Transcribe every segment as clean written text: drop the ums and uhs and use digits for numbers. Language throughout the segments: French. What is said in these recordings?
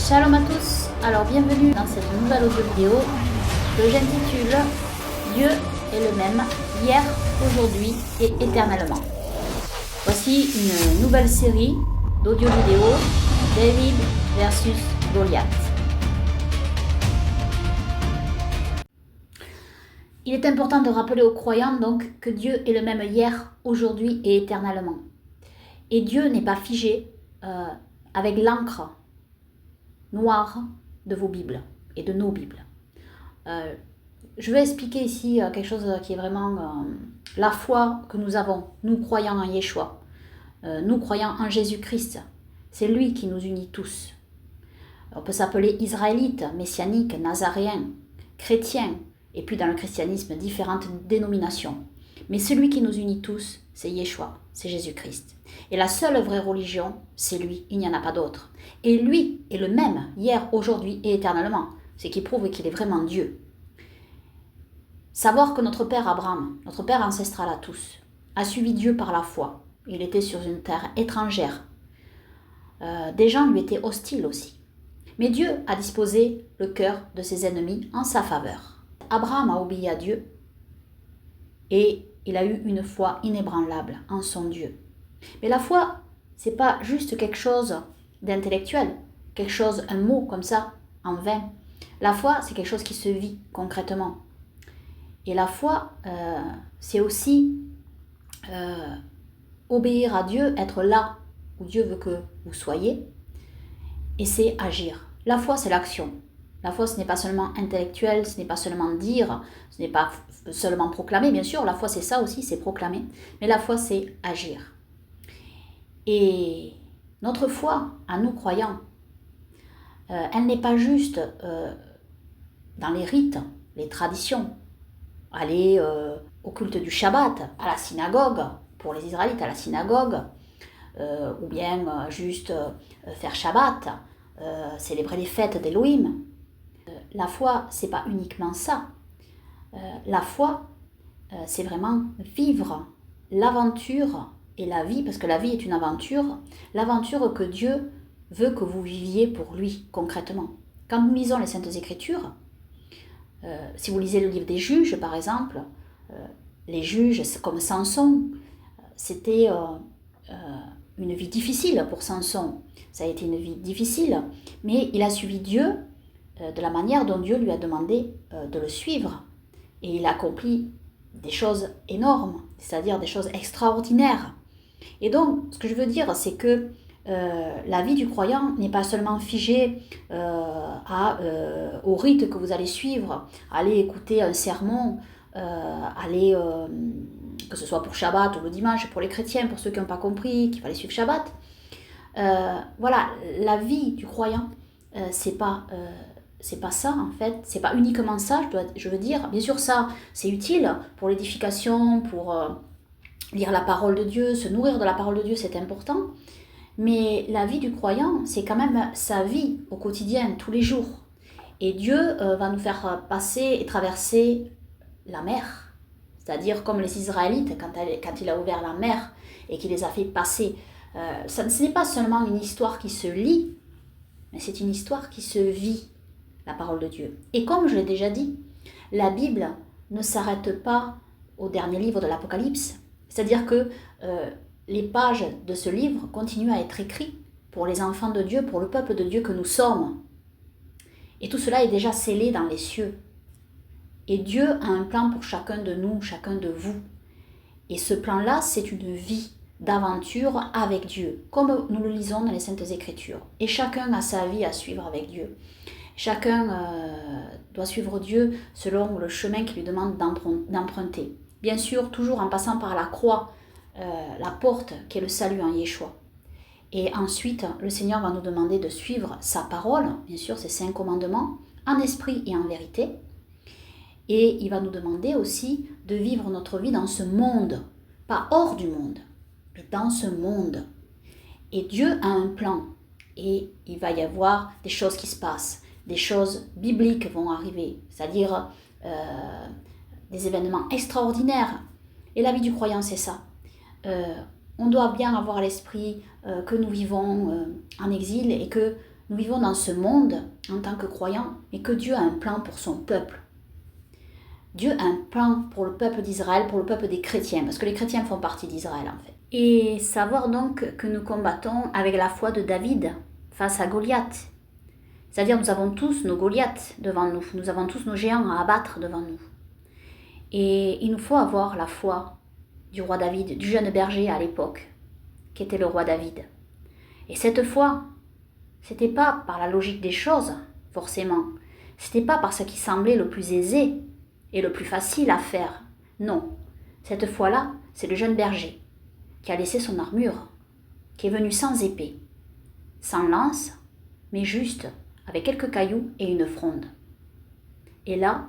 Shalom à tous, alors bienvenue dans cette nouvelle audio vidéo que j'intitule Dieu est le même hier, aujourd'hui et éternellement. Voici une nouvelle série d'audio vidéo David versus Goliath. Il est important de rappeler aux croyants donc que Dieu est le même hier, aujourd'hui et éternellement. Et Dieu n'est pas figé avec l'encre noire de vos Bibles et de nos Bibles. Je vais expliquer ici quelque chose qui est vraiment la foi que nous avons, nous croyants en Yeshua, nous croyants en Jésus-Christ. C'est lui qui nous unit tous. On peut s'appeler israélite, messianique, nazaréen, chrétien, et puis dans le christianisme, différentes dénominations. Mais celui qui nous unit tous, c'est Yeshua, c'est Jésus-Christ. Et la seule vraie religion, c'est lui, il n'y en a pas d'autre. Et lui est le même, hier, aujourd'hui et éternellement, ce qui prouve qu'il est vraiment Dieu. Savoir que notre père Abraham, notre père ancestral à tous, a suivi Dieu par la foi. Il était sur une terre étrangère. Des gens lui étaient hostiles aussi. Mais Dieu a disposé le cœur de ses ennemis en sa faveur. Abraham a obéi à Dieu et il a eu une foi inébranlable en son Dieu. Mais la foi, c'est pas juste quelque chose d'intellectuel, quelque chose, un mot comme ça, en vain. La foi, c'est quelque chose qui se vit concrètement. Et la foi, c'est aussi obéir à Dieu, être là où Dieu veut que vous soyez, et c'est agir. La foi, c'est l'action. La foi, ce n'est pas seulement intellectuel, ce n'est pas seulement dire, ce n'est pas seulement proclamer, bien sûr, la foi c'est ça aussi, c'est proclamer, mais la foi c'est agir. Et notre foi, à nous croyants, elle n'est pas juste dans les rites, les traditions, aller au culte du Shabbat, à la synagogue, pour les Israélites, à la synagogue, ou bien juste faire Shabbat, célébrer les fêtes d'Élohim. La foi, c'est pas uniquement ça. La foi, c'est vraiment vivre l'aventure et la vie, parce que la vie est une aventure, l'aventure que Dieu veut que vous viviez pour lui, concrètement. Quand nous lisons les Saintes Écritures, si vous lisez le livre des Juges, par exemple, les juges, comme Samson, c'était une vie difficile pour Samson. Ça a été une vie difficile, mais il a suivi Dieu de la manière dont Dieu lui a demandé de le suivre. Et il a accompli des choses énormes, c'est-à-dire des choses extraordinaires. Et donc, ce que je veux dire, c'est que la vie du croyant n'est pas seulement figée au rite que vous allez suivre, aller écouter un sermon, aller, que ce soit pour Shabbat ou le dimanche, pour les chrétiens, pour ceux qui n'ont pas compris qu'il fallait suivre Shabbat. Voilà, la vie du croyant, c'est pas ça en fait, c'est pas uniquement ça, je veux dire, bien sûr ça c'est utile pour l'édification, pour lire la parole de Dieu, se nourrir de la parole de Dieu, c'est important, mais la vie du croyant c'est quand même sa vie au quotidien, tous les jours, et Dieu va nous faire passer et traverser la mer, c'est-à-dire comme les Israélites quand il a ouvert la mer et qu'il les a fait passer, ce n'est pas seulement une histoire qui se lit, mais c'est une histoire qui se vit, la parole de Dieu. Et comme je l'ai déjà dit, la Bible ne s'arrête pas au dernier livre de l'Apocalypse. C'est-à-dire que les pages de ce livre continuent à être écrites pour les enfants de Dieu, pour le peuple de Dieu que nous sommes. Et tout cela est déjà scellé dans les cieux. Et Dieu a un plan pour chacun de nous, chacun de vous. Et ce plan-là, c'est une vie d'aventure avec Dieu, comme nous le lisons dans les Saintes Écritures. Et chacun a sa vie à suivre avec Dieu. Chacun doit suivre Dieu selon le chemin qu'il lui demande d'emprunter. Bien sûr, toujours en passant par la croix, la porte qui est le salut en Yeshua. Et ensuite, le Seigneur va nous demander de suivre sa parole, bien sûr, ses 5 commandements, en esprit et en vérité. Et il va nous demander aussi de vivre notre vie dans ce monde, pas hors du monde, mais dans ce monde. Et Dieu a un plan, et il va y avoir des choses qui se passent. Des choses bibliques vont arriver, c'est-à-dire des événements extraordinaires. Et la vie du croyant, c'est ça. On doit bien avoir à l'esprit que nous vivons en exil et que nous vivons dans ce monde en tant que croyants, mais que Dieu a un plan pour son peuple. Dieu a un plan pour le peuple d'Israël, pour le peuple des chrétiens, parce que les chrétiens font partie d'Israël en fait. Et savoir donc que nous combattons avec la foi de David face à Goliath. C'est-à-dire nous avons tous nos Goliaths devant nous, nous avons tous nos géants à abattre devant nous. Et il nous faut avoir la foi du roi David, du jeune berger à l'époque, qui était le roi David. Et cette foi, c'était pas par la logique des choses, forcément. C'était pas par ce qui semblait le plus aisé et le plus facile à faire. Non, cette fois-là, c'est le jeune berger qui a laissé son armure, qui est venu sans épée, sans lance, mais juste avec quelques cailloux et une fronde. Et là,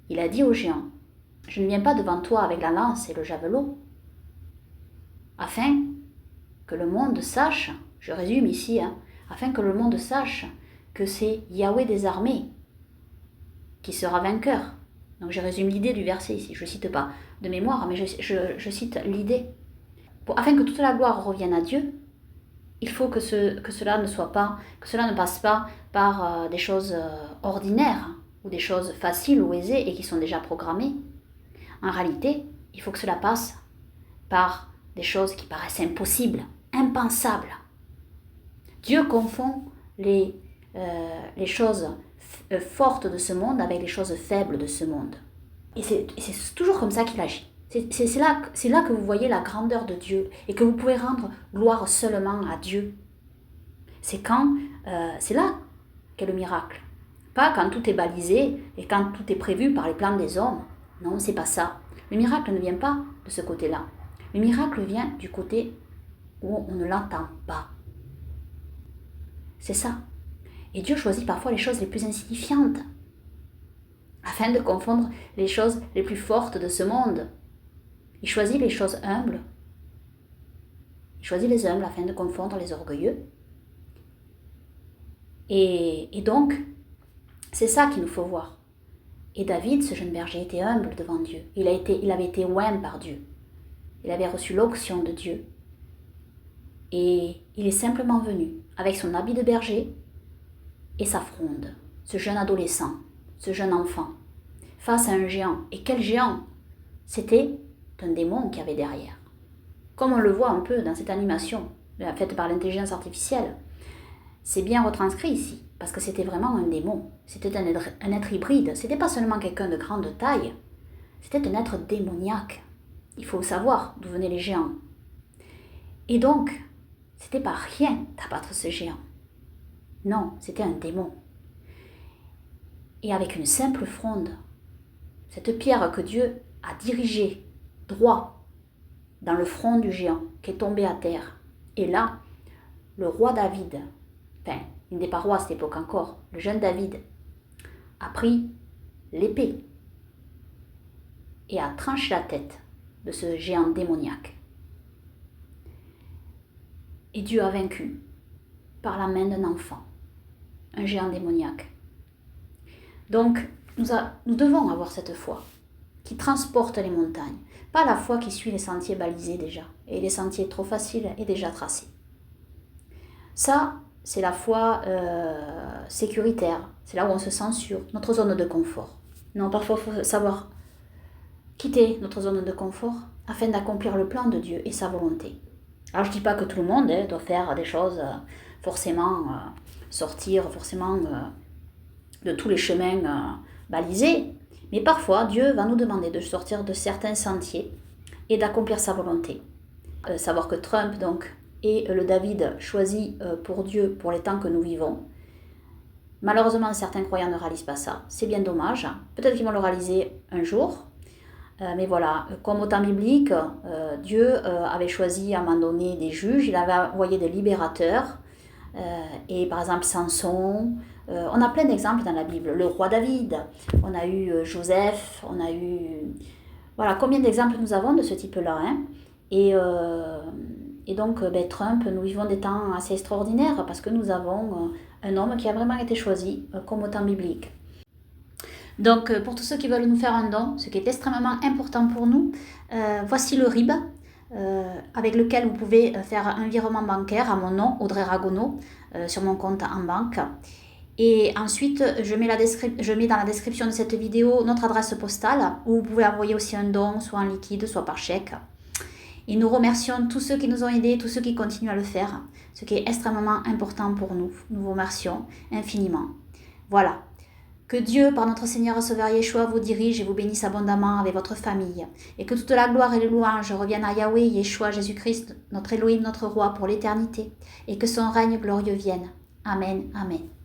il a dit au géant, « Je ne viens pas devant toi avec la lance et le javelot, afin que le monde sache, je résume ici, afin que le monde sache que c'est Yahweh des armées qui sera vainqueur. » Donc je résume l'idée du verset ici, je ne cite pas de mémoire, mais je cite l'idée. Afin que toute la gloire revienne à Dieu, il faut que cela ne passe pas par des choses ordinaires ou des choses faciles ou aisées et qui sont déjà programmées. En réalité, il faut que cela passe par des choses qui paraissent impossibles, impensables. Dieu confond les choses fortes de ce monde avec les choses faibles de ce monde. Et c'est toujours comme ça qu'il agit. C'est là que vous voyez la grandeur de Dieu et que vous pouvez rendre gloire seulement à Dieu. C'est là qu'est le miracle. Pas quand tout est balisé et quand tout est prévu par les plans des hommes. Non, c'est pas ça. Le miracle ne vient pas de ce côté-là. Le miracle vient du côté où on ne l'entend pas. C'est ça. Et Dieu choisit parfois les choses les plus insignifiantes afin de confondre les choses les plus fortes de ce monde. Il choisit les choses humbles. Il choisit les humbles afin de confondre les orgueilleux. Et donc, c'est ça qu'il nous faut voir. Et David, ce jeune berger, était humble devant Dieu. Il avait été oint par Dieu. Il avait reçu l'onction de Dieu. Et il est simplement venu avec son habit de berger et sa fronde, ce jeune adolescent, ce jeune enfant, face à un géant. Et quel géant? C'était un démon qu'il y avait derrière. Comme on le voit un peu dans cette animation faite par l'intelligence artificielle, c'est bien retranscrit ici, parce que c'était vraiment un démon. C'était un être hybride. C'était pas seulement quelqu'un de grande taille, c'était un être démoniaque. Il faut savoir d'où venaient les géants. Et donc, c'était pas rien d'abattre ce géant. Non, c'était un démon. Et avec une simple fronde, cette pierre que Dieu a dirigée droit dans le front du géant qui est tombé à terre. Et là, le roi David, enfin, il n'était pas roi à cette époque encore, le jeune David, a pris l'épée et a tranché la tête de ce géant démoniaque. Et Dieu a vaincu par la main d'un enfant, un géant démoniaque. Donc, nous devons avoir cette foi qui transporte les montagnes, pas la foi qui suit les sentiers balisés déjà, et les sentiers trop faciles et déjà tracés. Ça, c'est la foi sécuritaire, c'est là où on se sent sûr, notre zone de confort. Non, parfois il faut savoir quitter notre zone de confort afin d'accomplir le plan de Dieu et sa volonté. Alors je ne dis pas que tout le monde doit faire des choses, sortir forcément de tous les chemins balisés, mais parfois Dieu va nous demander de sortir de certains sentiers et d'accomplir sa volonté. Savoir que Trump donc est le David choisi pour Dieu pour les temps que nous vivons. Malheureusement, certains croyants ne réalisent pas ça. C'est bien dommage. Peut-être qu'ils vont le réaliser un jour. Mais voilà, comme au temps biblique, Dieu avait choisi à un moment donné des juges, il avait envoyé des libérateurs, et par exemple Samson, on a plein d'exemples dans la Bible, le roi David, on a eu Joseph, on a eu... Voilà, combien d'exemples nous avons de ce type-là, hein? Et donc Trump, nous vivons des temps assez extraordinaires parce que nous avons un homme qui a vraiment été choisi comme au temps biblique. Donc, pour tous ceux qui veulent nous faire un don, ce qui est extrêmement important pour nous, voici le RIB avec lequel vous pouvez faire un virement bancaire à mon nom, Audrey Ragonneau. sur mon compte en banque. Et ensuite, je mets dans la description de cette vidéo notre adresse postale où vous pouvez envoyer aussi un don, soit en liquide, soit par chèque. Et nous remercions tous ceux qui nous ont aidés, tous ceux qui continuent à le faire, ce qui est extrêmement important pour nous. Nous vous remercions infiniment. Voilà. Que Dieu, par notre Seigneur et Sauveur Yeshua, vous dirige et vous bénisse abondamment avec votre famille. Et que toute la gloire et les louanges reviennent à Yahweh, Yeshua, Jésus-Christ, notre Elohim, notre Roi, pour l'éternité. Et que son règne glorieux vienne. Amen, amen.